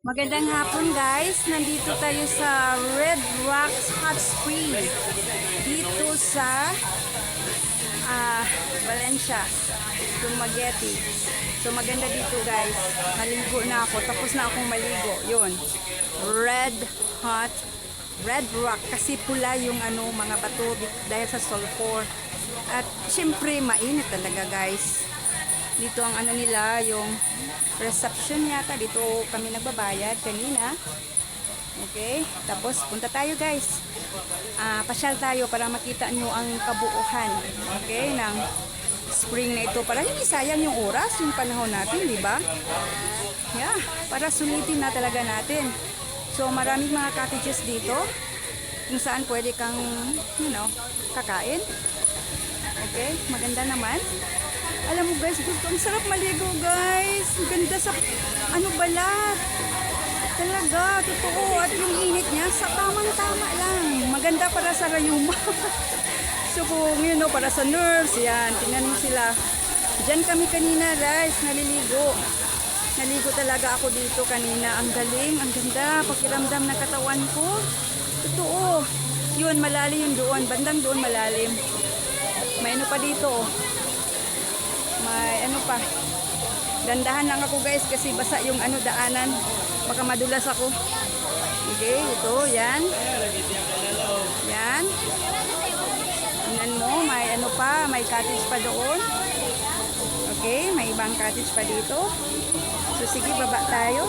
Magandang hapon guys, nandito tayo sa Red Rocks Hot Spring dito sa Valencia, Dumaguete. So maganda dito guys, maligo na ako, tapos na akong maligo. Yun, Red Rock kasi pula yung mga bato dahil sa sulfur. At syempre mainit talaga guys. Dito ang nila, yung reception yata. Dito kami nagbabayad kanina. Okay, tapos punta tayo guys. Pasyal tayo para makita nyo ang kabuuhan, okay, ng spring na ito. Para hindi sayang yung oras, yung panahon natin, di ba? Yeah, para sulitin na talaga natin. So maraming mga cottages dito kung saan pwede kang, kakain. Okay, maganda naman. Alam mo guys, gusto, ang sarap maligo guys. Ganda sa, balat. Talaga, totoo. At yung init niya, sa tamang-tama lang. Maganda para sa rayuma. So kung para sa nerves, yan. Tingnan mo sila. Diyan kami kanina guys, naliligo. Naligo talaga ako dito kanina. Ang galing, ang ganda. Pakiramdam ng katawan ko. Totoo. Yun, malalim yun doon. Bandang doon malalim. May pa dito. May pa. Dandahan lang ako guys kasi basa yung daanan. Baka madulas ako. Okay, ito, yan. Yan. Tingnan mo, may pa, may cottage pa doon. Okay, may ibang cottage pa dito. So sige, baba tayo.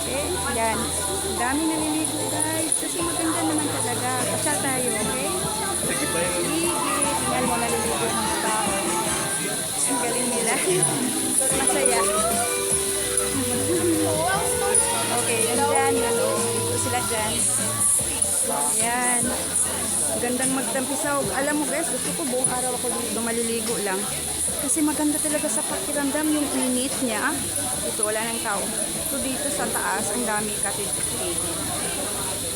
Okay, yan. Ang dami naliligo guys. Kasi maganda naman talaga. Pasya tayo, okay? Sige, tingnan mo naliligo ng tao. Ang galing nila. Masaya. Okay, nandyan. Dito sila dyan. Yan. Gandang magtampisaw. Alam mo guys, gusto ko buong araw ako dito maliligo lang. Kasi maganda talaga sa pakiramdam yung init niya. Ito, wala ng tao. So dito sa taas, ang dami cottage.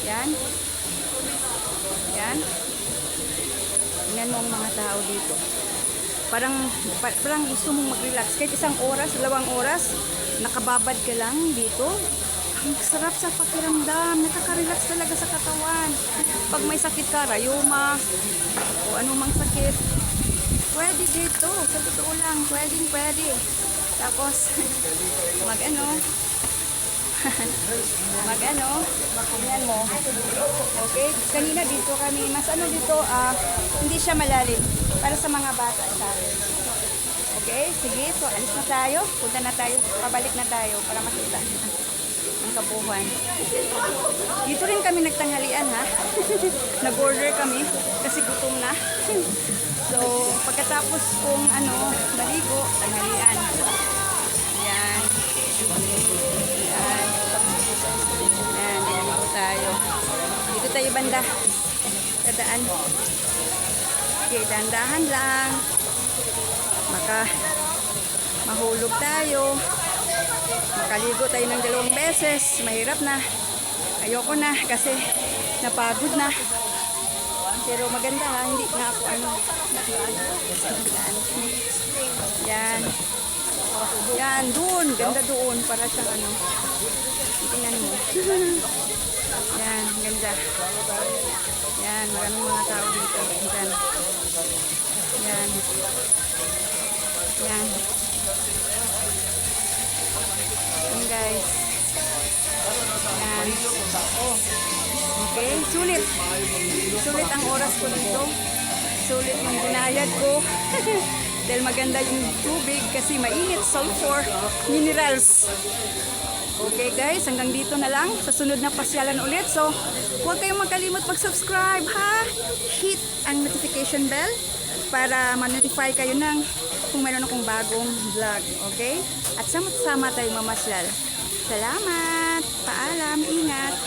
Yan. Yan. Tingnan mo ang mga tao dito. Parang gusto mong mag-relax. Kahit isang oras, 2 oras, nakababad ka lang dito. Ang sarap sa pakiramdam. Nakaka-relax talaga sa katawan. Pag may sakit ka, rayuma, o anumang sakit, pwede dito. Sa totoo lang, pwede. Tapos, tingnan mo. Okay, kanina dito kami, mas dito, hindi siya malalim. Para sa mga bata siya. Okay, sige. So, alis na tayo. Punta na tayo. Pabalik na tayo para makita ang kabuuan. Dito rin kami nagtanghalian, ha? Nag-order kami kasi gutom na. So, pagkatapos kung maligo, tanghalian. Yan. Yan. Yan, dito tayo. Dito tayo banda. Dadaan. Okay, dandahan lang. Baka mahulog tayo. Makaligo tayo ng 2 beses. Mahirap na. Ayoko na kasi napagod na. Pero maganda ha. Hindi na ako Yan. Yan, doon. Ganda doon. Para siyang tingnan mo. Yan, ganda. Yan, maraming mga tao dito. Yan. Yan. Yan. Yan guys. Yan. Okay, sulit. Sulit ang oras ko dito. Sulit yung binayad ko. Dahil maganda yung tubig kasi mainit, sulfur, minerals. Okay guys, hanggang dito na lang. Sa sunod na pasyalan ulit. So, huwag kayong magkalimot mag-subscribe ha. Hit ang notification bell para ma-notify kayo ng kung mayroon akong bagong vlog. Okay? At sama-sama tayong mamasyal. Salamat! Paalam! Ingat!